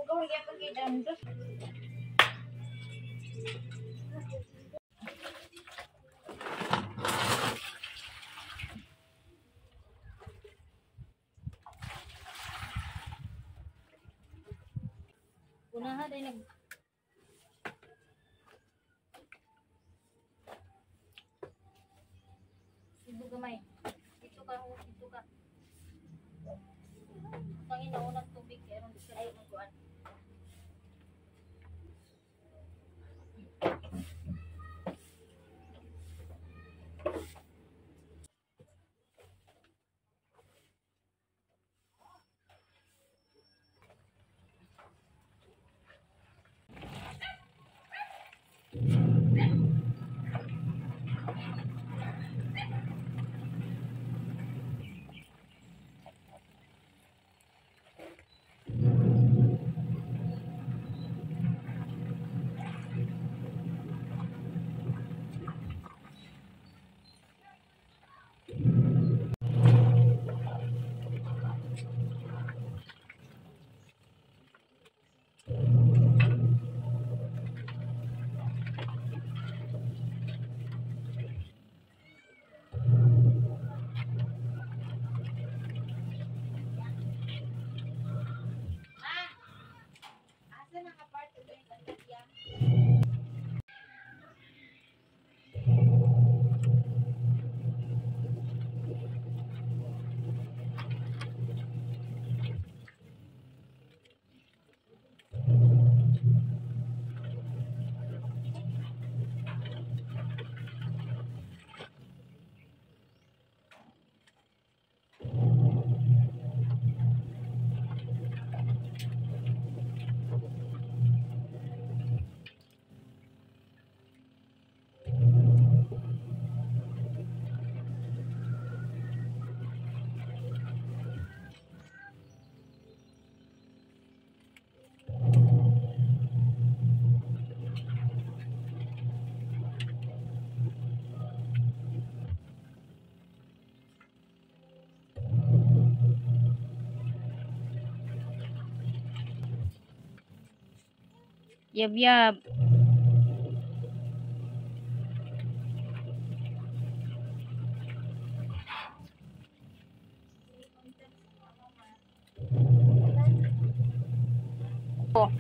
Unahan ay nag Sibo gamay. Dito ka. Tangin na unang tubig kaya ron dito ay magkuan. Yab. Oh.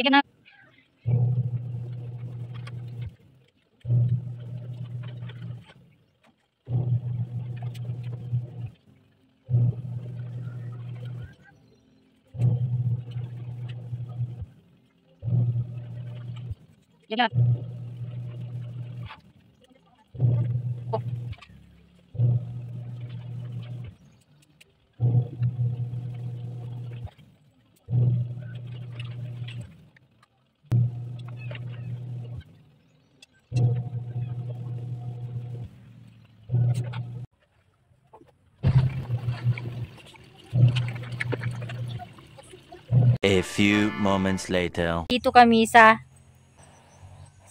Sige na. Sige na. Oh. A few moments later. Dito kami sa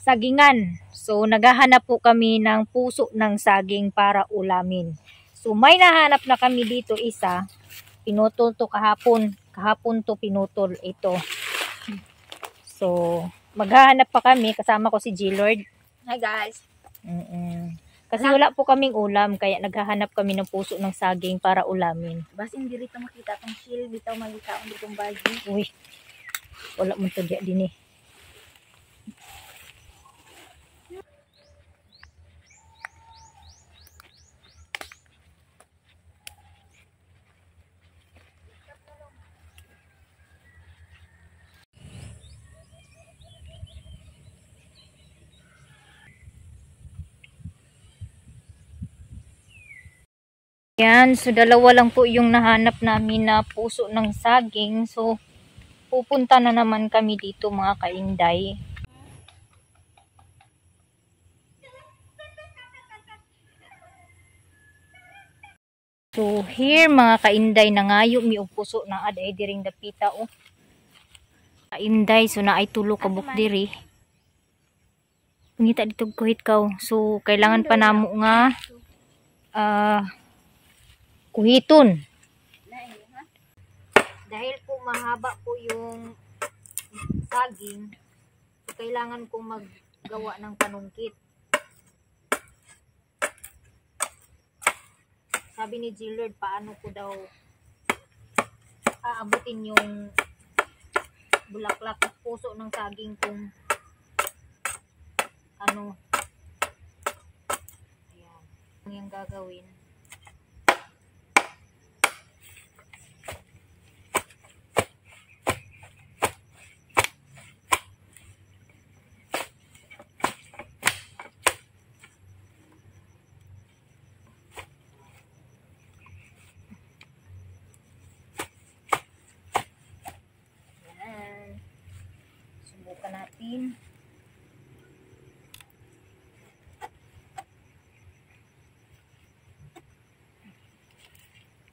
sagingan. So, naghahanap po kami ng puso ng saging para ulamin. So, may nahanap na kami dito isa. Pinutol to kahapon. Kahapon to pinutol ito. So, maghahanap pa kami. Kasama ko si G-Lord. Hi guys. Kasi wala po kaming ulam. Kaya naghahanap kami ng puso ng saging para ulamin. Bas hindi rito makita tong shield bitaw magikaon ditong bagi. Uy, wala mo to diya din eh. Yan, so dalawa lang po yung nahanap namin na puso ng saging. So, pupunta na naman kami dito mga kainday. So, here mga kainday na ngayo mi og puso na aday diring dapita oh. Kainday, so na ay tulo ka buk diri. Pangita dito kuhit kaw. So, kailangan pa namo nga kuhiton. Dahil po mahaba po yung saging, so kailangan kong maggawa ng panungkit. Sabi ni G-Lord, paano ko daw aabutin yung bulaklak at puso ng saging kung ano. Ayan. Ang yung gagawin. Subukan natin.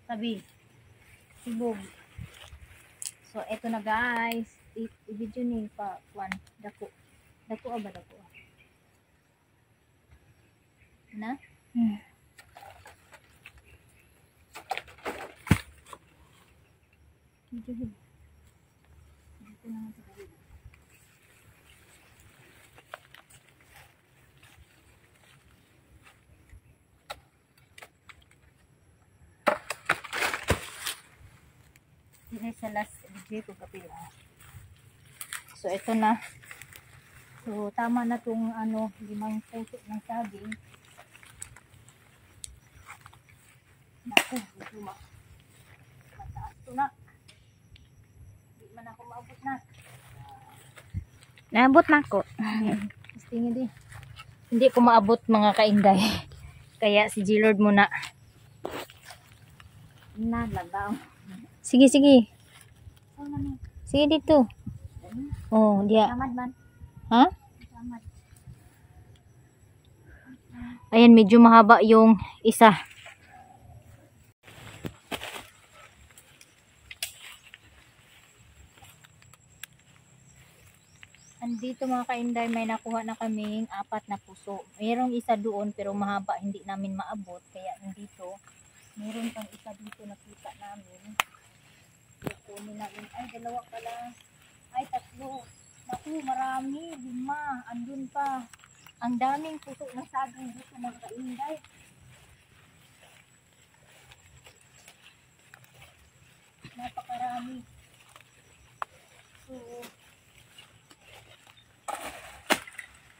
Sabi, sibog. So, eto na guys. I-video ni pa, Juan. Dako. Dako ba dako? Na? Video. Dito na natin. Ini sa last video ko kapila. So ito na. So tama na tong ano 5 puso ng saging. Naku, ito mataas to na. Hindi man ako maabot na. Naabot na ko. Tingin di. Hindi ko maabot mga kainday. Kaya si G-Lord muna. Nalagaw. Sige, sige. Sige dito. Oh, dia. Tamad man. Ha? Tamad. Ayan, medyo mahaba yung isa. Andito mga kainday, may nakuha na kaming 4 na puso. Mayroong isa doon pero mahaba, hindi namin maabot. Kaya nandito, mayroon pang isa dito nakita namin. Kunin namin. Ay, 2 pala. Ay, 3. Naku, marami. 5. Andun pa. Ang daming puso ng saging dito mga kainday. Napakarami. So,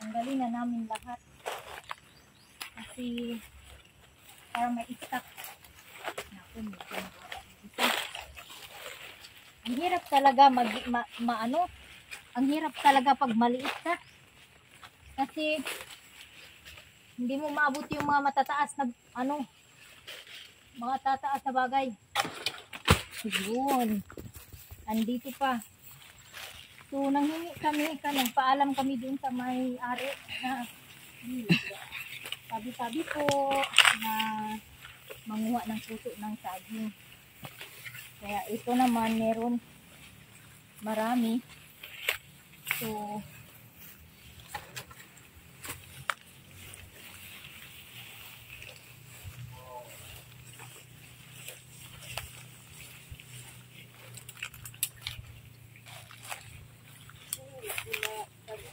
tanggalin na namin lahat. Kasi, para may stock. Naku, medyo ang hirap talaga ang hirap talaga pag maliit ka. Kasi hindi mo maabot yung mga matataas na mga tataas na bagay. Yun. Andito pa. So nanghingi kami, nagpaalam kami dun sa may-ari na sabi-sabi po na manguha ng puso ng saging. Kaya ito naman meron marami. So,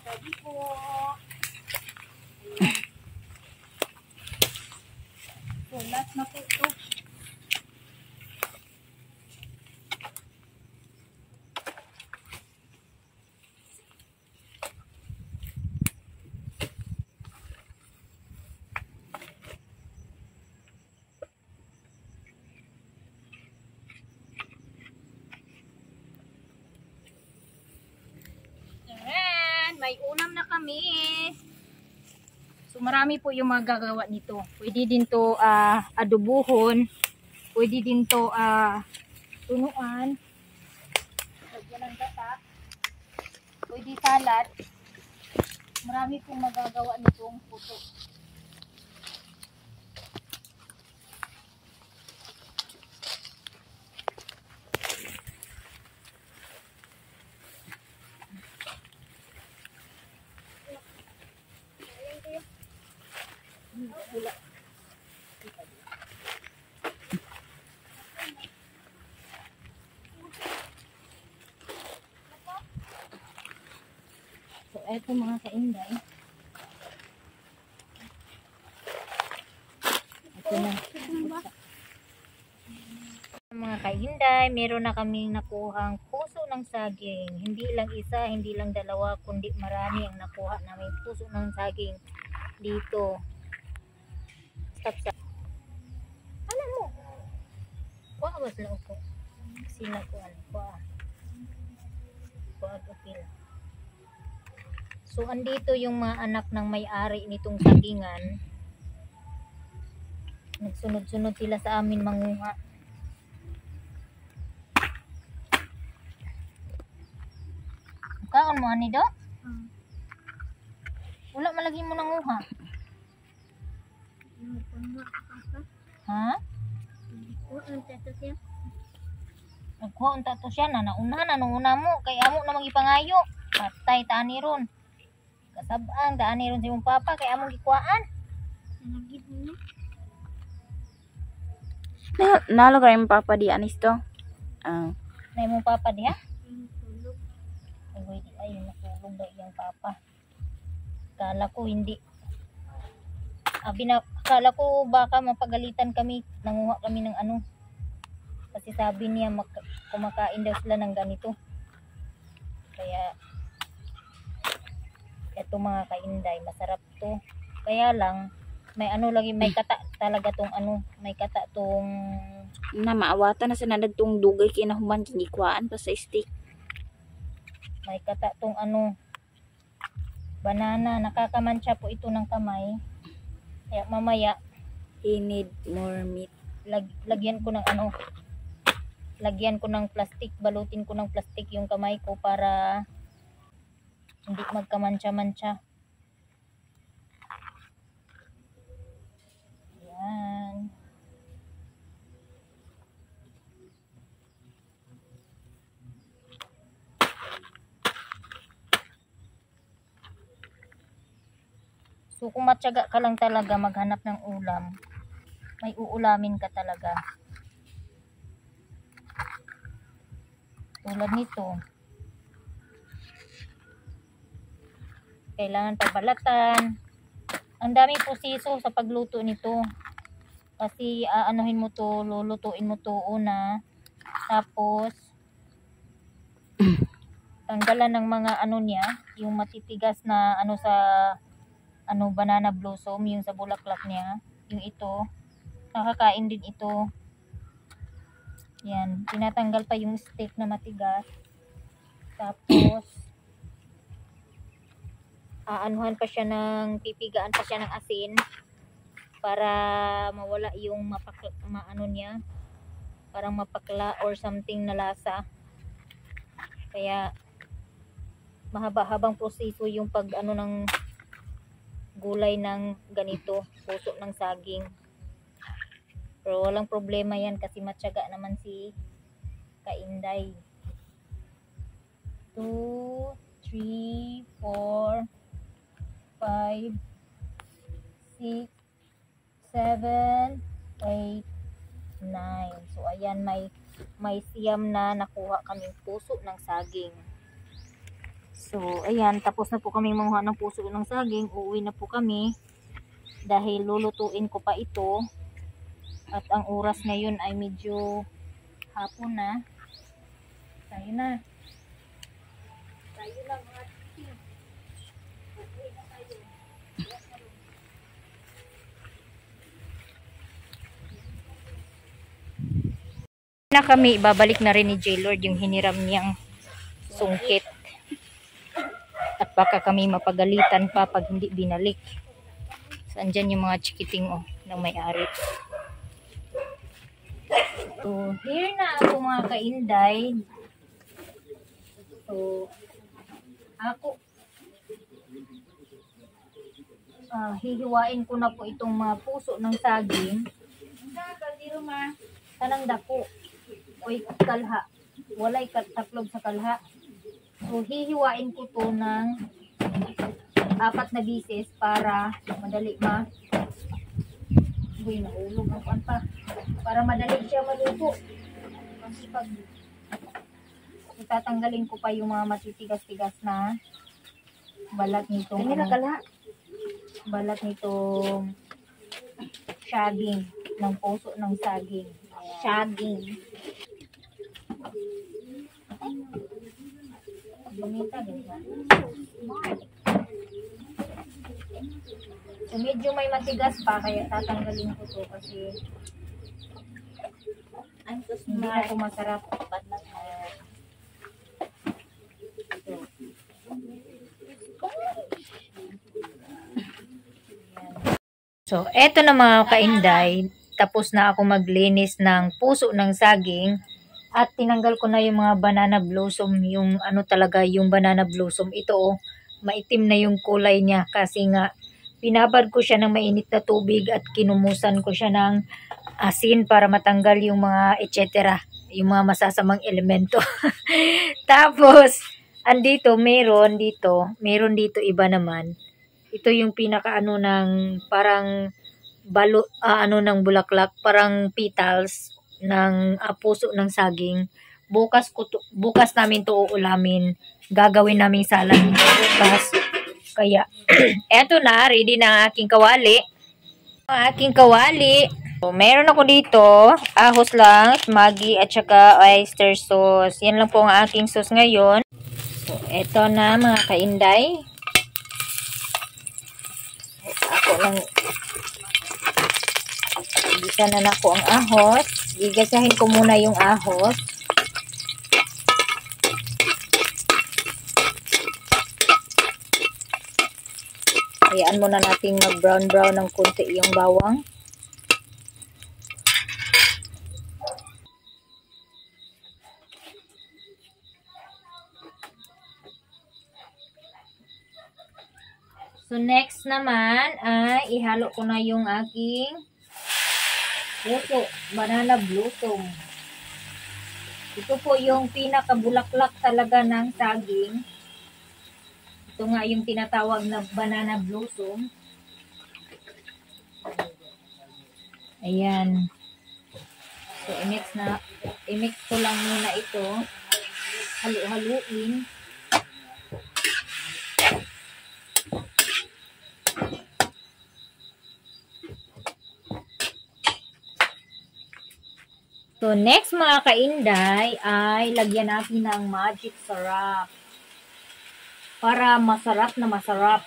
sabi po. So, last na po ito. Ayan, may ulam na kami. So marami po yung magagawa nito. Pwede din to adobuhon. Pwede din to tunuan. Lagyan ng gata. Pwede salad. Marami pong magagawa nitong puso. So, eto mga kainday. Ito na. Mga kainday, meron na kaming nakuhang puso ng saging. Hindi lang isa, hindi lang dalawa, kundi marami ang nakuha namin puso ng saging dito. Stop. Alam mo, kuha ba sila upo? Sila kuha. Kuha upil. So, andito yung mga anak ng may-ari nitong sagingan. Nagsunod-sunod sila sa amin manguha. Kaon mo, ani do? Wala malagi mo nanguha. Ha? Nagkuha unta to siya na nauna na nung una mo. Kaya amo na magipangayo. Patay taani ron. Kasabang taani ron si mong papa. Kaya among gikuhaan. Nalo ka yung papa di anis to. Na mong papa diha? Ay, natulog na iyang papa. Kala ko hindi. Kala ko baka mapagalitan kami. Nanguha kami ng ano. Kasi sabi niya kumakain daw sila ng ganito. Kaya eto mga kainday, masarap to. Kaya lang may ano lagi, may kata talaga tong ano, may kata tong Na maawatan na sa nadagtong dugay kinahuman kinikuhaan pa sa stick. may kata tong ano, banana. Nakakamansya po ito ng kamay. Kaya mamaya He need more meat. lagyan ko ng ano, lagyan ko ng plastic, balutin ko ng plastic yung kamay ko para hindi magkamantsa-mantsa. Yan. So kung matyaga ka lang talaga maghanap ng ulam, may uulamin ka talaga. Tulad nito. Kailangan pabalatan. Ang daming proseso sa pagluto nito. Kasi aanuhin mo to, lulutuin mo to una. Tapos tanggalan ng mga ano niya, yung matitigas na ano sa ano banana blossom, yung sa bulaklak niya, yung ito. Nakakain din ito. Yan, tinatanggal pa yung stick na matigas. Tapos aanuhan pa siya ng, pipigaan pa siya ng asin para mawala yung maano niya, parang mapakla or something na lasa. Kaya mahaba-habang proseso yung pag ano ng gulay ng ganito, puso ng saging. Pero walang problema yan kasi matyaga naman si Kainday. 2, 3, 4, 5, 6, 7, 8, 9. So ayan, may siyam na nakuha kaming puso ng saging. So ayan, tapos na po kaming manguha ng puso ng saging. Uuwi na po kami dahil lulutuin ko pa ito. At ang oras ngayon ay medyo hapon na. Tayo na. Tayo na mga titi. Uuwi na tayo. Na kami, babalik na rin ni J-Lord yung hiniram niyang sungkit. At baka kami mapagalitan pa pag hindi binalik. So, andyan yung mga chikiting ng may-ari. So, here na ako mga kainday. So, ako hihiwain ko na po itong mga puso ng saging. Kanang dako. Oy, kalha. Walay taklob sa kalha. So, hihiwain ko to ng 4 na bisis para madali Uy, nahulog ang panta. Para madali siya maluto. Kasi pag itatanggalin ko pa yung mga matitigas-tigas na balat nitong balat nitong saging ng puso ng saging. Saging. Bumita din ba? So, medyo may matigas pa kaya tatanggalin ko to kasi hindi na ko masarap. So, eto na mga kainday. Tapos na ako maglinis ng puso ng saging. At tinanggal ko na yung mga banana blossom. Yung talaga yung banana blossom. Ito maitim na yung kulay niya. Kasi nga, pinabad ko siya ng mainit na tubig at kinumusan ko siya ng asin para matanggal yung mga etc. Yung mga masasamang elemento. Tapos, meron dito iba naman. Ito yung pinaka ng parang ng bulaklak, parang petals ng puso ng saging. Bukas namin to uulamin. Gagawin naming salad nito bukas. Kaya eto na, ready na ang aking kawali. So, meron ako dito, ahos lang, Maggi at saka oyster sauce. Yan lang po ang aking sauce ngayon. So, eto na mga kainday. Ako lang gisa na ako ang ahos. Gigasahin ko muna yung ahos. Hayaan muna natin mag-brown ng konti yung bawang. So, next naman ay ihalo ko na yung aking puso, banana blossom. Ito po yung pinakabulaklak talaga ng saging. Ito nga yung tinatawag na banana blossom. Ayan. So, i-mix ko lang muna ito. Halu-haluin. So, next mga kainday ay lagyan natin ng magic syrup. Para masarap na masarap.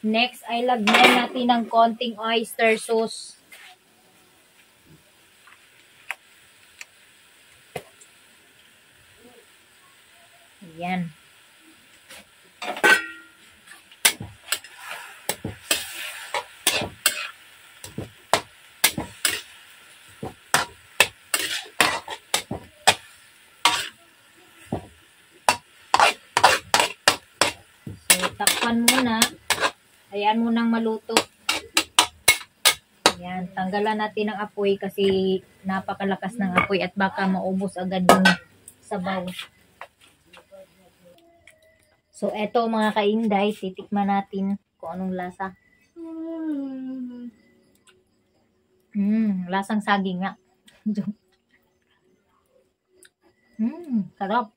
Next ay lagyan natin ng konting oyster sauce. Ayan. takpan muna. Ayan munang maluto. Ayan, tanggalan natin ang apoy kasi napakalakas ng apoy at baka maubos agad yung sabaw. So, eto mga kainday, titikman natin kung anong lasa. Lasang saging nga. Sarap.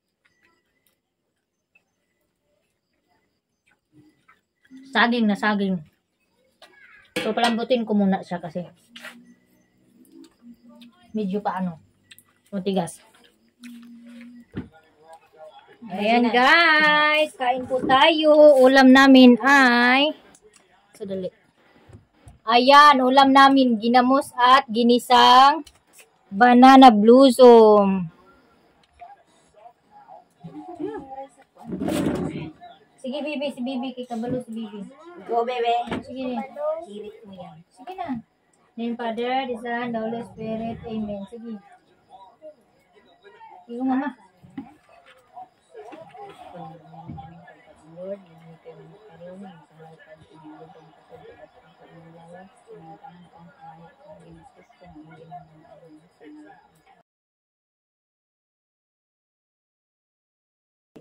Saging na saging. So, palambutin ko muna siya kasi medyo matigas. Ayan guys, kain po tayo. Ulam namin ay ayan, ulam namin ginamos at ginisang banana blossom. Sige, Bibi. Si Bibi. Kay kabalo si Bibi. Go, bebe. Sige. Hirit mo yan. Sige na. Name Father, the Son, the Holy Spirit. Amen. Sige. Sige, mama. Lord,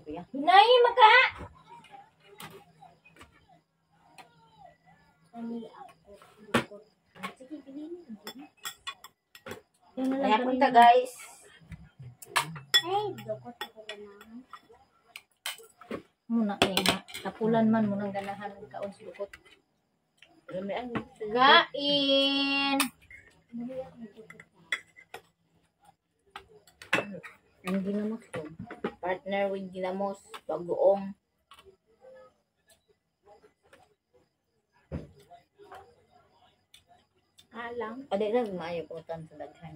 Hinay, maka! Kaya punta guys. Muna nga. Tapulan man munang ganahan ng kaon sa lukot. Gain. Ang ginamos ko. Partner with ginamos. Bagoong. Alang. Aday na gumayo ko tan sa daghan.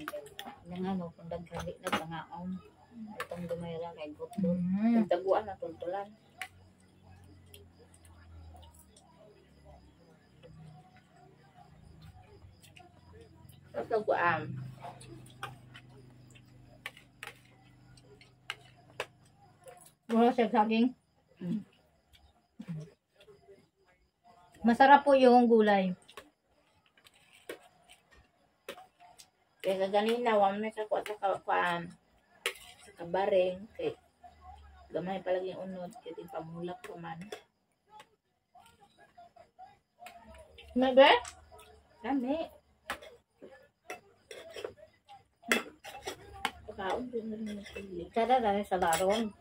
Nangano kung daghan di na pangaon. Itong gumayra kay gutlo. Taguan na tuntulan. Taguan. Wala siya saging. Masarap po yung gulay. Kaya ganina, wala may kakuha sa kabareng. Kaya gamay palagi yung unod. Kaya di pamulak ko man. Maybe? Kami. Pagkaon din na rin napili. Kada dahil sa laron.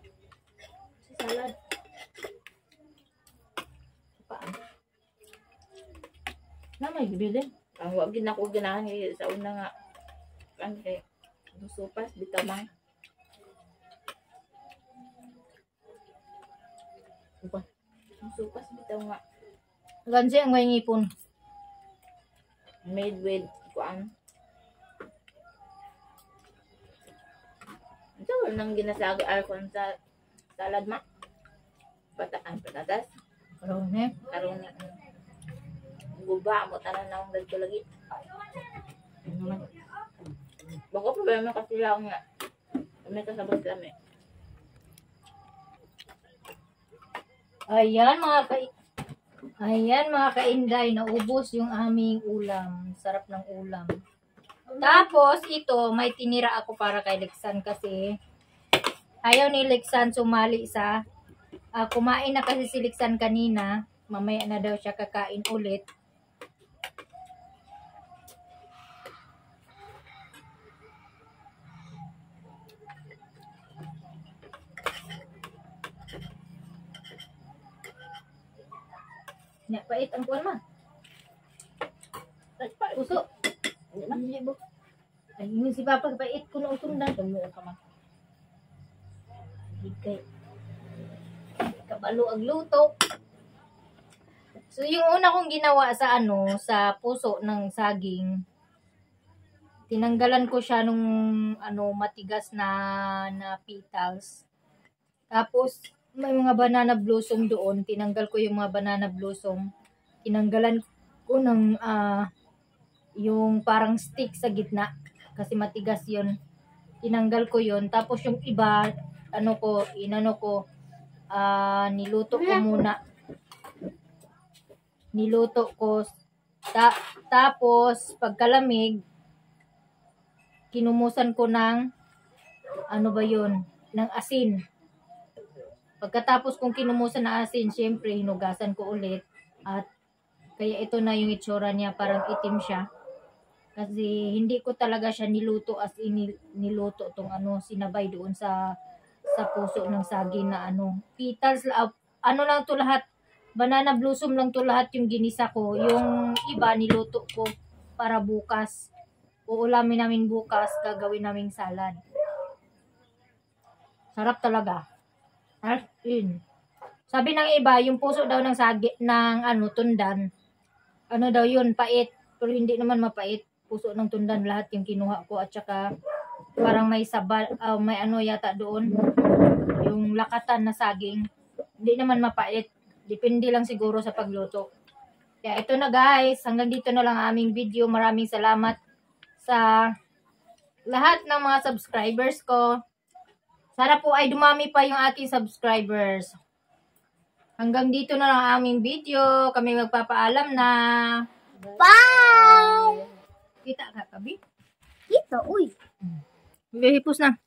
Sa salad. Paan? Na may bibili. Ang wag ginako ganahan sa una nga. Ang kay supas bitaw mang. Supas bitaw nga. Gansi ang may ngipon. Made with kuan. Ito nang ginasaga alkon sa salad ma. Patatas. Karoon eh. Karon guba mo tanan na ang dagko lagi. Baka problema kasi lang nga. May kasabot kami. Ayan mga kainday, naubos yung aming ulam. Sarap ng ulam. Tapos ito, may tinira ako para kay Lexan kasi ayaw ni Lexan sumali sa kumain na kasi si Lexan kanina. Mamaya na daw siya kakain ulit. Pait ang kuwan ma. Puso. Hindi ba? Ay, yun si Papa, pait ko na utundan. Tumuo ka man. Higay. Kabalo ang luto. So, yung una kong ginawa sa sa puso ng saging, tinanggalan ko siya nung matigas na petals. Tapos, may mga banana blossom doon. Tinanggal ko yung mga banana blossom. Tinanggalan ko ng yung parang stick sa gitna. Kasi matigas yun. Tinanggal ko yun. Tapos yung iba, niluto ko muna. niluto ko. Tapos, pagkalamig, kinumusan ko ng, ano ba yun, ng asin. Pagkatapos kong kinumusan ng asin, syempre, hinugasan ko ulit. At, kaya ito na yung itsura niya, parang itim siya. Kasi, hindi ko talaga siya niluto as in niluto tong ano, sinabay doon sa puso ng saging na ano. Petals, ano lang to lahat, banana blossom lang to lahat yung ginisa ko. Yung iba niluto ko para bukas. Uulamin namin bukas, gagawin naming salad. Sarap talaga. As in. Sabi ng iba, yung puso daw ng ng ano, tundan. Ano daw yun, pait. Pero hindi naman mapait. Puso ng tundan lahat yung kinuha ko. At saka parang may may ano yata doon. Yung lakatan na saging. Hindi naman mapait. Depende lang siguro sa pagluto. Kaya ito na guys. Hanggang dito na lang ang aming video. Maraming salamat sa lahat ng mga subscribers ko. Sana po ay dumami pa yung aking subscribers. Hanggang dito na lang ang aming video. Kami magpapaalam na. Bye! Kita ka, Kabi? Kita, uy. Hipos na.